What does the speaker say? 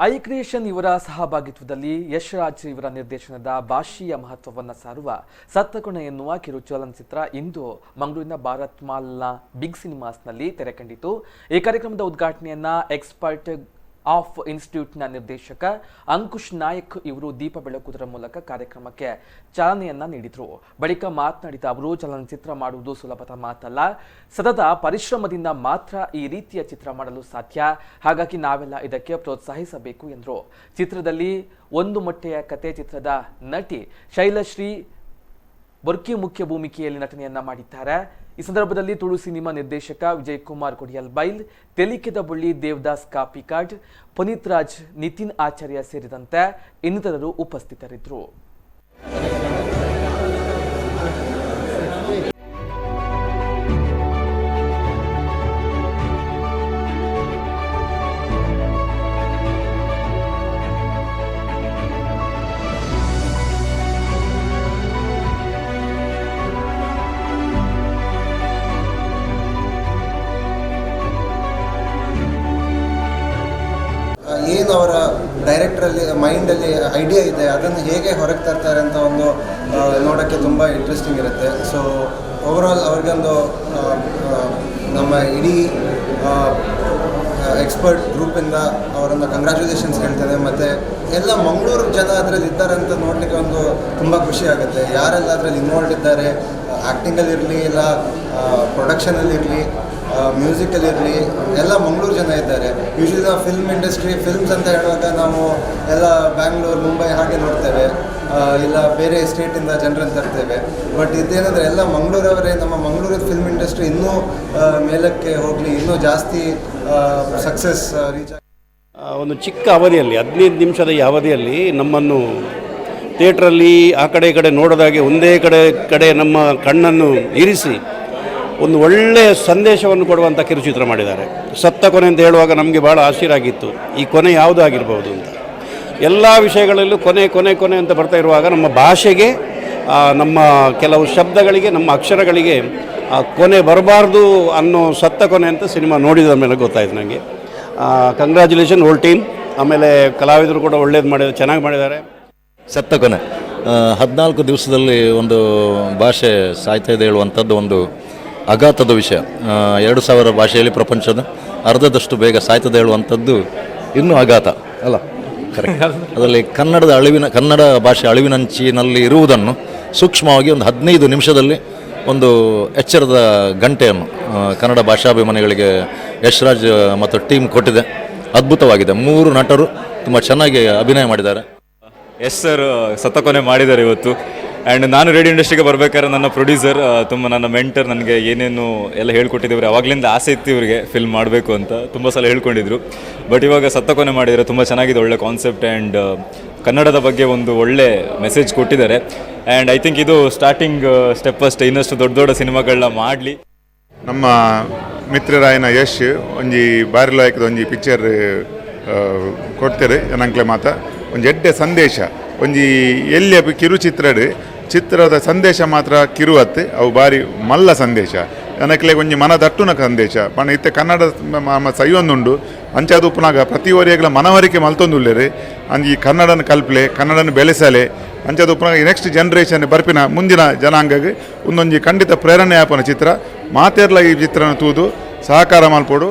I creation ಇವರ ಸಹಭಾಗಿತ್ವದಲ್ಲಿ ಯಶ್ ರಾಜ್ ಇವರ ನಿರ್ದೇಶನದ ಭಾಷೆಯ ಮಹತ್ವವನ್ನು ಸಾರುವ ಸತ್ತಕೊನೆ ಎನ್ನುವ ಕಿರು ಚಲನಚಿತ್ರ ಇಂದು ಮಂಗಳೂರಿನ ಭಾರತ್ ಮಾಲ್ನ ಬಿಗ್ ಸಿನಿಮಾಸ್ನಲ್ಲಿ ತೆರೆ ಕಂಡಿತು. ಈ ಕಾರ್ಯಕ್ರಮದ ಉದ್ಘಾಟನೆಯನ್ನ ಎಕ್ಸ್ಪರ್ಟ್ ಆಫ್ ಇನ್ಸ್ಟಿಟ್ಯೂಟ್ನ ನಿರ್ದೇಶಕ ಅಂಕುಶ್ ನಾಯಕ್ ಇವರು ದೀಪ ಬೆಳಗುವುದರ ಮೂಲಕ ಕಾರ್ಯಕ್ರಮಕ್ಕೆ ಚಾಲನೆಯನ್ನ ನೀಡಿದರು. ಬಳಿಕ ಮಾತನಾಡಿದ ಅವರು, ಚಲನಚಿತ್ರ ಮಾಡುವುದು ಸುಲಭದ ಮಾತಲ್ಲ, ಸತತ ಪರಿಶ್ರಮದಿಂದ ಮಾತ್ರ ಈ ರೀತಿಯ ಚಿತ್ರ ಮಾಡಲು ಸಾಧ್ಯ. ಹಾಗಾಗಿ ನಾವೆಲ್ಲ ಇದಕ್ಕೆ ಪ್ರೋತ್ಸಾಹಿಸಬೇಕು ಎಂದರು. ಚಿತ್ರದಲ್ಲಿ ಒಂದು ಮೊಟ್ಟೆಯ ಕತೆ ಚಿತ್ರದ ನಟಿ ಶೈಲಶ್ರೀ ಬರ್ಕಿ ಮುಖ್ಯ ಭೂಮಿಕೆಯಲ್ಲಿ ನಟನೆಯನ್ನ ಮಾಡಿದ್ದಾರೆ. ಈ ಸಂದರ್ಭದಲ್ಲಿ ತುಳು ಸಿನಿಮಾ ನಿರ್ದೇಶಕ ವಿಜಯ್ ಕುಮಾರ್ ಕೊಡಿಯಲ್ ಬೈಲ್, ತೆಲಿಕೆದ ಬುಳ್ಳಿ ದೇವದಾಸ್ ಕಾಪಿಕಾಡ್, ಪುನೀತ್ ರಾಜ್, ನಿತಿನ್ ಆಚಾರ್ಯ ಸೇರಿದಂತೆ ಇನ್ನಿತರರು ಉಪಸ್ಥಿತರಿದ್ದರು. ಏನು ಅವರ ಡೈರೆಕ್ಟ್ರಲ್ಲಿ ಮೈಂಡಲ್ಲಿ ಐಡಿಯಾ ಇದೆ ಅದನ್ನು ಹೇಗೆ ಹೊರಗೆ ತರ್ತಾರೆ ಅಂತ ಒಂದು ನೋಡೋಕ್ಕೆ ತುಂಬ ಇಂಟ್ರೆಸ್ಟಿಂಗ್ ಇರುತ್ತೆ. ಸೊ ಓವರಾಲ್ ಅವ್ರಿಗೊಂದು ನಮ್ಮ ಇಡೀ ಎಕ್ಸ್ಪರ್ಟ್ ಗ್ರೂಪಿಂದ ಅವರನ್ನು ಕಂಗ್ರ್ಯಾಚುಲೇಷನ್ಸ್ ಹೇಳ್ತೇನೆ. ಮತ್ತು ಎಲ್ಲ ಮಂಗಳೂರು ಜನ ಅದರಲ್ಲಿ ಇದ್ದಾರೆ ಅಂತ ನೋಡಲಿಕ್ಕೆ ಒಂದು ತುಂಬ ಖುಷಿ ಆಗುತ್ತೆ. ಯಾರೆಲ್ಲ ಅದರಲ್ಲಿ ಇನ್ವಾಲ್ವ್ ಇದ್ದಾರೆ, ಆ್ಯಕ್ಟಿಂಗಲ್ಲಿರಲಿ ಇಲ್ಲ ಪ್ರೊಡಕ್ಷನಲ್ಲಿರಲಿ ಮ್ಯೂಸಿಕಲ್ಲಿರಲಿ, ಎಲ್ಲ ಮಂಗಳೂರು ಜನ ಇದ್ದಾರೆ. ಯೂಶ್ವಲಿ ನಾವು ಫಿಲ್ಮ್ ಇಂಡಸ್ಟ್ರಿ ಫಿಲ್ಮ್ಸ್ ಅಂತ ಹೇಳುವಾಗ ನಾವು ಎಲ್ಲ ಬ್ಯಾಂಗ್ಳೂರು ಮುಂಬೈ ಹಾಗೆ ನೋಡ್ತೇವೆ, ಇಲ್ಲ ಬೇರೆ ಸ್ಟೇಟಿಂದ ಜನರನ್ನು ತರ್ತೇವೆ. ಬಟ್ ಇದೇನಂದರೆ ಎಲ್ಲ ಮಂಗಳೂರವರೇ. ನಮ್ಮ ಮಂಗಳೂರಿನ ಫಿಲ್ಮ್ ಇಂಡಸ್ಟ್ರಿ ಇನ್ನೂ ಮೇಲಕ್ಕೆ ಹೋಗಲಿ, ಇನ್ನೂ ಜಾಸ್ತಿ ಸಕ್ಸಸ್ ರೀಚ್ ಆಗಿ ಒಂದು ಚಿಕ್ಕ ಅವಧಿಯಲ್ಲಿ 15 ನಿಮಿಷದ ಈ ಅವಧಿಯಲ್ಲಿ ನಮ್ಮನ್ನು ಥಿಯೇಟ್ರಲ್ಲಿ ಆ ಕಡೆ ಈ ಕಡೆ ನೋಡೋದಾಗೆ ಒಂದೇ ಕಡೆ ನಮ್ಮ ಕಣ್ಣನ್ನು ಇರಿಸಿ ಒಂದು ಒಳ್ಳೆಯ ಸಂದೇಶವನ್ನು ಕೊಡುವಂಥ ಕಿರುಚಿತ್ರ ಮಾಡಿದ್ದಾರೆ. ಸತ್ತ ಕೊನೆ ಅಂತ ಹೇಳುವಾಗ ನಮಗೆ ಭಾಳ ಆಶ್ಚರ್ಯ ಆಗಿತ್ತು, ಈ ಕೊನೆ ಯಾವುದು ಆಗಿರ್ಬೋದು ಅಂತ. ಎಲ್ಲ ವಿಷಯಗಳಲ್ಲೂ ಕೊನೆ ಅಂತ ಬರ್ತಾ ಇರುವಾಗ ನಮ್ಮ ಭಾಷೆಗೆ, ನಮ್ಮ ಕೆಲವು ಶಬ್ದಗಳಿಗೆ, ನಮ್ಮ ಅಕ್ಷರಗಳಿಗೆ ಕೊನೆ ಬರಬಾರ್ದು ಅನ್ನೋ ಸತ್ತ ಕೊನೆ ಅಂತ ಸಿನಿಮಾ ನೋಡಿದ ಮೇಲೆ ಗೊತ್ತಾಯಿತು ನನಗೆ. Congratulation whole team. ಆಮೇಲೆ ಕಲಾವಿದರು ಕೂಡ ಒಳ್ಳೇದು ಮಾಡಿದ್ದಾರೆ, ಚೆನ್ನಾಗಿ ಮಾಡಿದ್ದಾರೆ. ಸತ್ತ ಕೊನೆ 14 ದಿವಸದಲ್ಲಿ ಒಂದು ಭಾಷೆ ಸಾಯ್ತಾ ಇದೆ ಹೇಳುವಂಥದ್ದು ಒಂದು ಆಘಾತದ ವಿಷಯ. 2000 ಭಾಷೆಯಲ್ಲಿ ಪ್ರಪಂಚದ ಅರ್ಧದಷ್ಟು ಬೇಗ ಸಾಯ್ತದೆ ಹೇಳುವಂಥದ್ದು ಇನ್ನೂ ಆಘಾತ ಅಲ್ಲ. ಕರೆಕ್ಟ್. ಅದರಲ್ಲಿ ಕನ್ನಡ ಭಾಷೆ ಅಳಿವಿನಂಚಿನಲ್ಲಿ ಇರುವುದನ್ನು ಸೂಕ್ಷ್ಮವಾಗಿ ಒಂದು 15 ನಿಮಿಷದಲ್ಲಿ ಒಂದು ಎಚ್ಚರದ ಗಂಟೆಯನ್ನು ಕನ್ನಡ ಭಾಷಾಭಿಮಾನಿಗಳಿಗೆ ಯಶ್ ರಾಜ್ ಮತ್ತು ಟೀಮ್ ಕೊಟ್ಟಿದೆ. ಅದ್ಭುತವಾಗಿದೆ. 3 ನಟರು ತುಂಬ ಚೆನ್ನಾಗಿ ಅಭಿನಯ ಮಾಡಿದ್ದಾರೆ. ಎಸ್ ಸರ್ ಸತ್ತ ಕೊನೆ ಮಾಡಿದ್ದಾರೆ ಇವತ್ತು. ಆ್ಯಂಡ್ ನಾನು ರೇಡಿಯೋ ಇಂಡಸ್ಟ್ರಿಗೆ ಬರಬೇಕಾದ್ರೆ ನನ್ನ ಪ್ರೊಡ್ಯೂಸರ್ ತುಂಬ ನನ್ನ ಮೆಂಟರ್ ನನಗೆ ಏನೇನು ಎಲ್ಲ ಹೇಳ್ಕೊಟ್ಟಿದ್ದೀವ್ರಿ. ಅವಾಗಲಿಂದ ಆಸೆ ಇತ್ತು ಇವರಿಗೆ ಫಿಲ್ಮ್ ಮಾಡಬೇಕು ಅಂತ, ತುಂಬ ಸಲ ಹೇಳ್ಕೊಂಡಿದ್ರು. ಬಟ್ ಇವಾಗ ಸತ್ತ ಕೊನೆ ಮಾಡಿದರೆ ತುಂಬ ಚೆನ್ನಾಗಿದೆ, ಒಳ್ಳೆ ಕಾನ್ಸೆಪ್ಟ್ ಆ್ಯಂಡ್ ಕನ್ನಡದ ಬಗ್ಗೆ ಒಂದು ಒಳ್ಳೆ ಮೆಸೇಜ್ ಕೊಟ್ಟಿದ್ದಾರೆ. ಆ್ಯಂಡ್ ಐ ಥಿಂಕ್ ಇದು ಸ್ಟಾರ್ಟಿಂಗ್ ಸ್ಟೆಪ್ ಅಷ್ಟೇ, ಇನ್ನಷ್ಟು ದೊಡ್ಡ ಸಿನಿಮಾಗಳನ್ನ ಮಾಡಲಿ. ನಮ್ಮ ಮಿತ್ರರಾಯನ ಯಶ್ ಒಂಜಿ ಬಾರಿ ಲಾಯಕದ ಒಂಜಿ ಪಿಕ್ಚರ್ ಕೊಡ್ತಾರೆ ಜನಂಕ್ಲೆ ಮಾತ ಒಂದು ಎಡ್ಡೆ ಸಂದೇಶ ಒಂಜಿ ಎಲ್ಲಿ ಚಿತ್ರದ ಸಂದೇಶ ಮಾತ್ರ ಕಿರುವತ್ತೆ ಅವು ಬಾರಿ ಮಲ್ಲ ಸಂದೇಶ ಜನಕ್ಲೆ ಒಂಜಿ ಮನ ದಟ್ಟುನ ಸಂದೇಶ ಪಣ ಇತ್ತೆ ಕನ್ನಡ ಸೈಯೊಂದುಂಡು ಅಂಚಾದ ಉಪ್ಪುನಾಗ ಪ್ರತಿ ಓರಿಯಗಳ ಮನವರಿಕೆ ಮಲ್ತೊಂದುಲ್ಲೇರಿ ಅಂಜಿ ಕನ್ನಡನ ಕಲ್ಪಲೆ ಕನ್ನಡನ ಬೆಳೆಸಲೆ ಅಂಚಾದ ಉಪ್ಪುನಾಗ ನೆಕ್ಸ್ಟ್ ಜನ್ರೇಷನ್ ಬರ್ಪಿನ ಮುಂದಿನ ಜನಾಂಗಗೆ ಒಂದೊಂಜಿ ಖಂಡಿತ ಪ್ರೇರಣೆ ಆಪನ ಚಿತ್ರ ಮಾತೆರ್ಲ ಈ ಚಿತ್ರನ ತೂದು ಸಹಕಾರ ಮಲ್ಪೋಡು.